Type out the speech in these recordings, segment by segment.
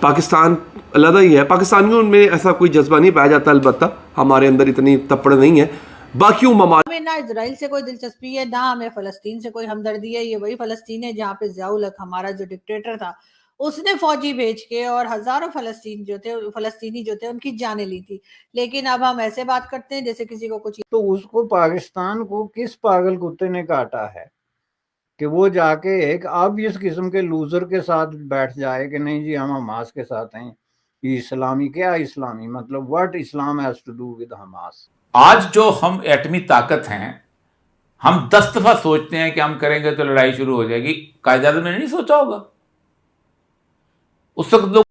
पाकिस्तान अलग ही है। पाकिस्तानियों में ऐसा कोई जज्बा नहीं पाया जाता, अलबत्ता हमारे अंदर इतनी तपड़ नहीं है। बाकी ममालिक हमें ना इजराइल से कोई दिलचस्पी है, ना हमें फलस्तीन से कोई हमदर्दी है। ये वही फलस्तीन है जहाँ पे ज़ियाउल हक हमारा जो डिक्टेटर था, उसने फौजी भेज के और हजारों फलस्तीनी जो थे उनकी जानें ली थी। लेकिन अब हम ऐसे बात करते हैं जैसे किसी को कुछ। तो उसको पाकिस्तान को किस पागल कुत्ते ने काटा है कि वो जाके एक ऑब्वियस किस्म के लूजर के साथ बैठ जाए कि नहीं जी हम हमास के साथ हैं। ये इस्लामी क्या इस्लामी मतलब what Islam has to do with Hamas. आज जो हम एटमी ताकत हैं, हम 10 दफा सोचते हैं कि हम करेंगे तो लड़ाई शुरू हो जाएगी। कायद-ए-आज़म ने नहीं सोचा होगा उस वक्त लोग।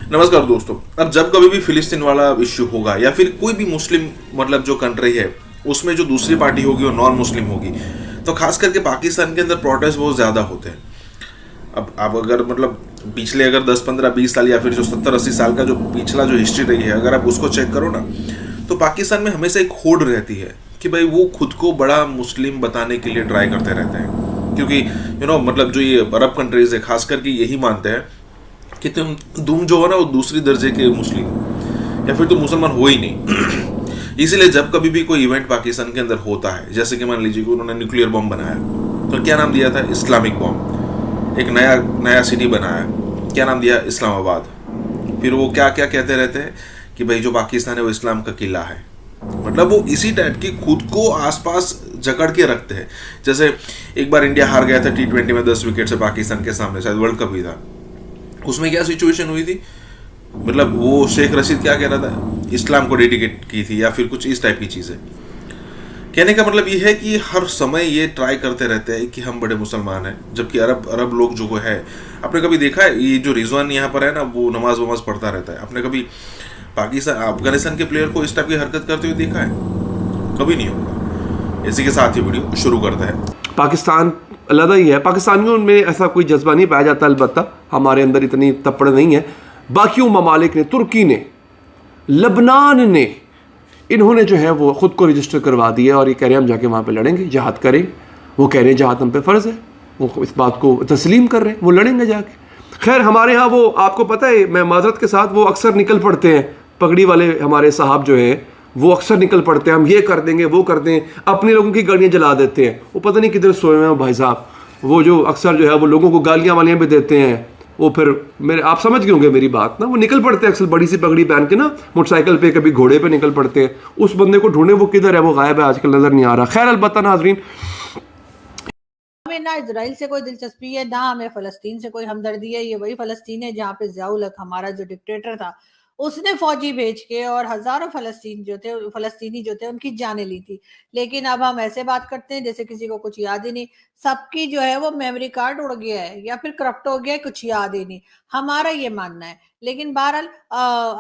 नमस्कार दोस्तों, अब जब कभी भी फिलिस्तीन वाला इश्यू होगा या फिर कोई भी मुस्लिम मतलब जो कंट्री है उसमें जो दूसरी पार्टी होगी वो नॉन मुस्लिम होगी, तो खास करके पाकिस्तान के अंदर प्रोटेस्ट बहुत ज़्यादा होते हैं। अब अगर मतलब पिछले अगर 10 15 20 साल या फिर जो 70 80 साल का जो पिछला जो हिस्ट्री रही है, अगर आप उसको चेक करो ना, तो पाकिस्तान में हमेशा एक होड़ रहती है कि भाई वो खुद को बड़ा मुस्लिम बताने के लिए ट्राई करते रहते हैं। क्योंकि मतलब जो ये अरब कंट्रीज है खास करके यही मानते हैं कि तुम जो हो ना वो दूसरी दर्जे के मुस्लिम या फिर तुम मुसलमान हो ही नहीं। इसीलिए जब कभी भी कोई इवेंट पाकिस्तान के अंदर होता है, जैसे कि मान लीजिए कि उन्होंने न्यूक्लियर बॉम्ब बनाया, तो क्या नाम दिया था? Islamic bomb. एक नया सिटी बनाया, क्या नाम दिया? इस्लामाबाद। फिर वो क्या क्या कहते रहते हैं कि भाई जो पाकिस्तान है वो इस्लाम का किला है। मतलब वो इसी टाइप की खुद को आसपास जकड़ के रखते हैं। जैसे एक बार इंडिया हार गया था T20 में 10 विकेट से पाकिस्तान के सामने, शायद वर्ल्ड कप ही था। उसमें क्या सिचुएशन हुई थी, मतलब वो शेख रशीद क्या कह रहा था, इस्लाम को डेडिकेट की थी या फिर कुछ इस टाइप की चीज़ें। कहने का मतलब ये है कि हर समय ये ट्राई करते रहते हैं कि हम बड़े मुसलमान हैं, जबकि अरब लोग जो है, आपने कभी देखा है ये जो रिजवान यहाँ पर है ना, वो नमाज वमाज पढ़ता रहता है। आपने कभी पाकिस्तान अफगानिस्तान के प्लेयर को इस टाइप की हरकत करते हुए देखा है? कभी नहीं होगा। इसी के साथ ही वीडियो शुरू करता है। पाकिस्तान अलग ही है। पाकिस्तानियों में ऐसा कोई जज्बा नहीं पाया जाता, अलबत्ता हमारे अंदर इतनी तपड़ नहीं है। बाकी ममालिक ने, तुर्की ने, लबनान ने, इन्होंने जो है वो ख़ुद को रजिस्टर करवा दिया और ये कह रहे हैं हम जाके वहाँ पे लड़ेंगे, जहाद करेंगे। वो कह रहे हैं जहाद हम पे फ़र्ज़ है, वो इस बात को तस्लीम कर रहे हैं, वो लड़ेंगे जाके। खैर हमारे यहाँ वो आपको पता है, मैं माजरत के साथ, वो अक्सर निकल पड़ते हैं, पगड़ी वाले हमारे साहब जो हैं वो अक्सर निकल पड़ते हैं, हम ये कर देंगे वो कर दें, अपने लोगों की गाड़ियाँ जला देते हैं। वो पता नहीं किधर सोए हुए हैं भाई साहब, वो जो अक्सर जो है वो लोगों को गालियाँ वालियाँ भी देते हैं। वो फिर मेरे, आप समझ गए होंगे मेरी बात ना, वो निकल पड़ते हैं अक्सर बड़ी सी पगड़ी पहन के ना, मोटरसाइकिल पे, कभी घोड़े पे निकल पड़ते हैं। उस बंदे को ढूंढे, वो किधर है, वो गायब है आजकल, नज़र नहीं आ रहा। खैर अलबत्ता नाजरीन, हमें ना इजराइल से कोई दिलचस्पी है, ना हमें फलस्तीन से कोई हमदर्दी है। ये वही फलस्तीन है जहाँ पे ज़ियाउल हक हमारा जो डिक्टेटर था, उसने फौजी भेज के और हजारों फलस्तीनी जो थे उनकी जानें ली थी। लेकिन अब हम ऐसे बात करते हैं जैसे किसी को कुछ याद ही नहीं। सबकी जो है वो मेमोरी कार्ड उड़ गया है या फिर करप्ट हो गया है, कुछ याद ही नहीं, हमारा ये मानना है। लेकिन बहरहाल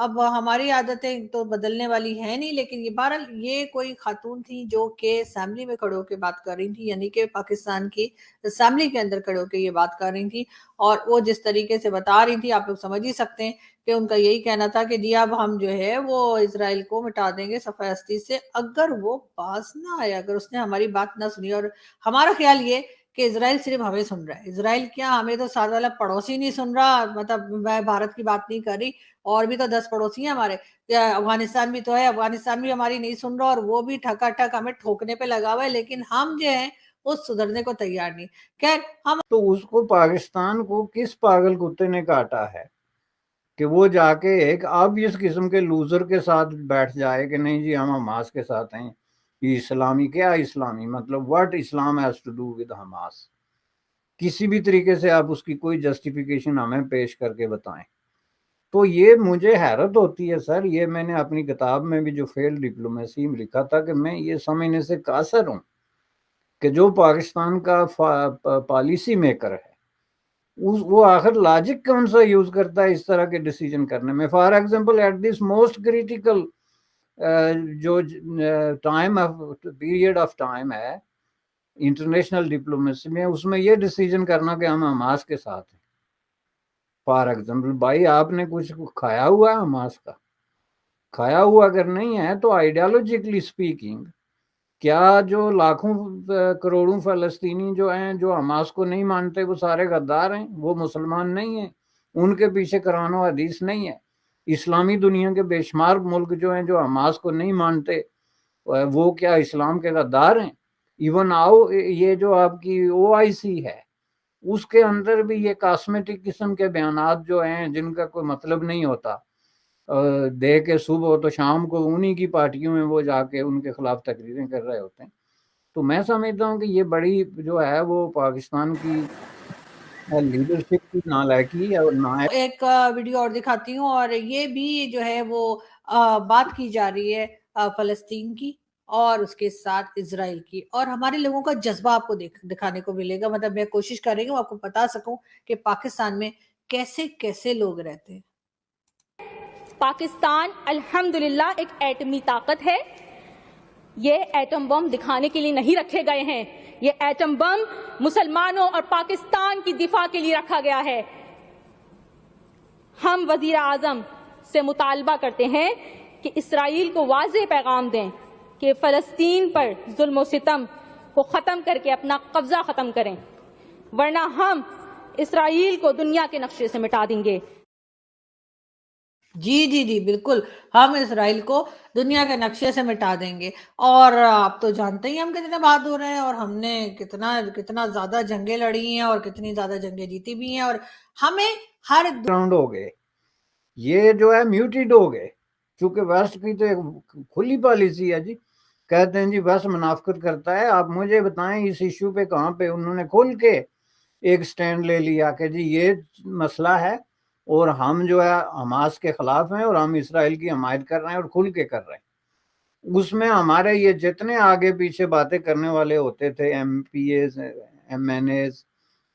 अब हमारी आदतें तो बदलने वाली है नहीं। लेकिन ये बहरहाल ये कोई खातून थी जो कि असेंबली में खड़े होकर बात कर रही थी, यानी कि पाकिस्तान की असेंबली के अंदर खड़े होकर ये बात कर रही थी। और वो जिस तरीके से बता रही थी, आप लोग समझ ही सकते हैं कि उनका यही कहना था कि जी अब हम जो है वो इजराइल को मिटा देंगे सफ़े हस्ती से, अगर वो पास ना आया, अगर उसने हमारी बात ना सुनी। और हमारा ख्याल ये कि इजराइल सिर्फ हमें सुन रहा है। इजराइल क्या, हमें तो साथ वाला पड़ोसी नहीं सुन रहा, मतलब मैं भारत की बात नहीं कर रही, और भी तो 10 पड़ोसी हैं हमारे। अफगानिस्तान भी तो है, अफगानिस्तान भी हमारी नहीं सुन रहा और वो भी ठकाठक हमें ठोकने पे लगा हुआ है। लेकिन हम जो है वो सुधरने को तैयार नहीं। खैर हम, तो उसको पाकिस्तान को किस पागल कुत्ते ने काटा है कि वो जाके एक ऑब्वियस किस्म के लूजर के साथ बैठ जाए कि नहीं जी हम हमास के साथ हैं। ये इस्लामी क्या इस्लामी मतलब what Islam has to do with Hamas. किसी भी तरीके से आप उसकी कोई जस्टिफिकेशन हमें पेश करके बताएं। तो ये मुझे हैरत होती है सर, ये मैंने अपनी किताब में भी जो फेल्ड डिप्लोमेसी में लिखा था कि मैं ये समझने से कासर हूँ कि जो पाकिस्तान का पॉलिसी मेकर है वो आखिर लॉजिक कौन सा यूज करता है इस तरह के डिसीजन करने में। For example at this most critical जो time of period of time है इंटरनेशनल डिप्लोमेसी में, उसमें ये डिसीजन करना कि हम हमास के साथ हैं। फॉर एग्जांपल भाई आपने कुछ खाया हुआ है हमास का? खाया हुआ अगर नहीं है तो आइडियोलॉजिकली स्पीकिंग क्या जो लाखों करोड़ों फ़लस्तीनी जो हैं, जो हमास को नहीं मानते, वो सारे गद्दार हैं? वो मुसलमान नहीं हैं? उनके पीछे कुरान और हदीस नहीं है? इस्लामी दुनिया के बेशुमार मुल्क जो हैं, जो हमास को नहीं मानते, वो क्या इस्लाम के गद्दार हैं? इवन आओ ये जो आपकी OIC है, उसके अंदर भी ये कॉस्मेटिक किस्म के बयानात जो हैं, जिनका कोई मतलब नहीं होता, दे के सुबह तो शाम को उन्हीं की पार्टियों में वो जाके उनके खिलाफ तकरीरें कर रहे होते हैं। तो मैं समझता हूँ कि ये बड़ी जो है वो पाकिस्तान की लीडरशिप की नालायकी और ना एक वीडियो और दिखाती हूँ, और ये भी जो है वो बात की जा रही है फलस्तीन की और उसके साथ इजराइल की, और हमारे लोगों का जज्बा आपको दिखाने को मिलेगा। मतलब मैं कोशिश कर रही हूँ आपको बता सकूं कि पाकिस्तान में कैसे कैसे लोग रहते हैं। पाकिस्तान अल्हम्दुलिल्लाह एक एटमी ताकत है। ये एटम बम दिखाने के लिए नहीं रखे गए हैं। ये एटम बम मुसलमानों और पाकिस्तान की दिफा के लिए रखा गया है। हम वजीर आजम से मुतालबा करते हैं कि इसराइल को वाज़ेह पैगाम दें कि फ़लस्तीन पर जुल्म और सितम को ख़त्म करके अपना कब्ज़ा ख़त्म करें, वरना हम इसराइल को दुनिया के नक्शे से मिटा देंगे। जी जी जी बिल्कुल, हम इसराइल को दुनिया के नक्शे से मिटा देंगे। और आप तो जानते ही हम कितने बहादुर हैं, और हमने कितना कितना ज्यादा जंगें लड़ी हैं और कितनी ज्यादा जंगें जीती भी हैं, और हमें हर राउंड हो गए, ये जो है म्यूटेड हो गए, क्योंकि वेस्ट की तो एक खुली पॉलिसी है जी। कहते हैं जी वेस्ट मुनाफिकत करता है। आप मुझे बताएं इस इशू पे कहाँ पे उन्होंने खुल के एक स्टैंड ले लिया कि जी ये मसला है और हम जो है हमास के खिलाफ हैं और हम इसराइल की हमायत कर रहे हैं और खुल के कर रहे हैं। उसमें हमारे ये जितने आगे पीछे बातें करने वाले होते थे, MPs, MNAs,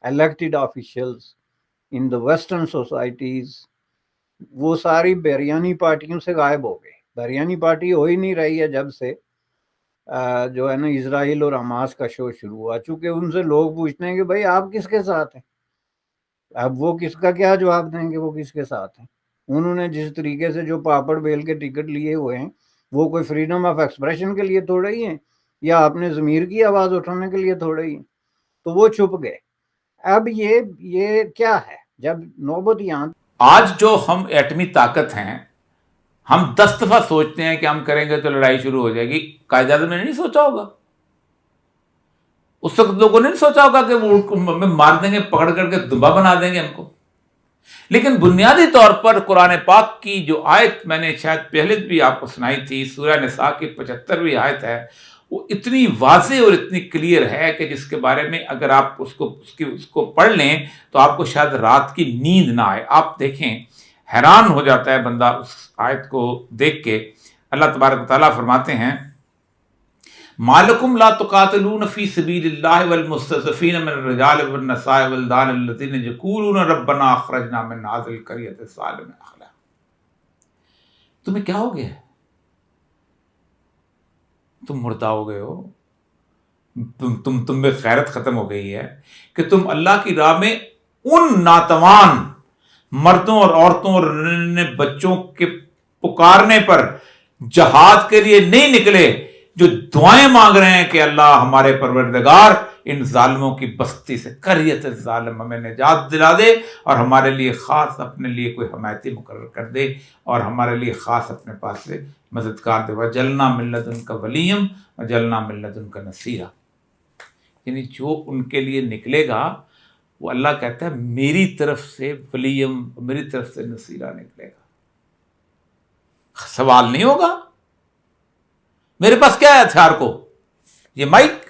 elected officials in the western societies, वो सारी बेरियानी पार्टियों से गायब हो गए। बेरियानी पार्टी हो ही नहीं रही है जब से जो है ना इसराइल और हमास का शो शुरू हुआ। चूंकि उनसे लोग पूछते हैं कि भाई आप किसके साथ हैं, अब वो किसका क्या जवाब देंगे, वो किसके साथ हैं। उन्होंने जिस तरीके से जो पापड़ बेल के टिकट लिए हुए हैं, वो कोई फ्रीडम ऑफ एक्सप्रेशन के लिए थोड़े ही हैं, या अपने ज़मीर की आवाज़ उठाने के लिए थोड़े ही। तो वो छुप गए। अब ये क्या है, जब नौबत यहाँ आज जो हम एटमी ताकत हैं, हम 10 दफा सोचते हैं कि हम करेंगे तो लड़ाई शुरू हो जाएगी। कायद-ए-आज़म ने नहीं सोचा होगा, उस वक्त लोगों ने नहीं सोचा होगा कि वो हमें मार देंगे, पकड़ करके दुबा बना देंगे हमको। लेकिन बुनियादी तौर पर कुरान पाक की जो आयत मैंने शायद पहले भी आपको सुनाई थी, सूरह निसा की 75वीं आयत है, वो इतनी वाज़े और इतनी क्लियर है कि जिसके बारे में अगर आप उसको पढ़ लें तो आपको शायद रात की नींद ना आए। आप देखें, हैरान हो जाता है बंदा उस आयत को देख के। अल्लाह तबारक व तआला फरमाते हैं, मालकुम ला तुकातिलून फी सबीलिल्लाहि वल मुस्तज़फ़ीन मिनर रिजाल वन निसाइ वल दान अल्लज़ीना यक़ूलून रब्बना अख़रिजना मिन हाज़िल क़रयति ज़ालिम अहलहा। तुम्हें क्या हो गया है? तुम मुर्दा हो गए हो, तुम में खैरत खत्म हो गई है कि तुम अल्लाह की राह में उन नातवान मर्दों और औरतों और बच्चों के पुकारने पर जहाद के लिए नहीं निकले, जो दुआएं मांग रहे हैं कि अल्लाह हमारे परवरदिगार इन जालिमों की बस्ती से करियत जालिम हमें निजात दिला दे और हमारे लिए खास अपने लिए कोई हमायती मुकर्रर कर दे और हमारे लिए खास अपने पास से मददगार दे। वजलना मिल्लत उनका वलीयम वजलना मिल्लत उनका नसीरा। यानी जो उनके लिए निकलेगा वो अल्लाह कहता है मेरी तरफ से वलीयम, मेरी तरफ से नसीरा निकलेगा। सवाल नहीं होगा मेरे पास क्या है हथियार को, ये माइक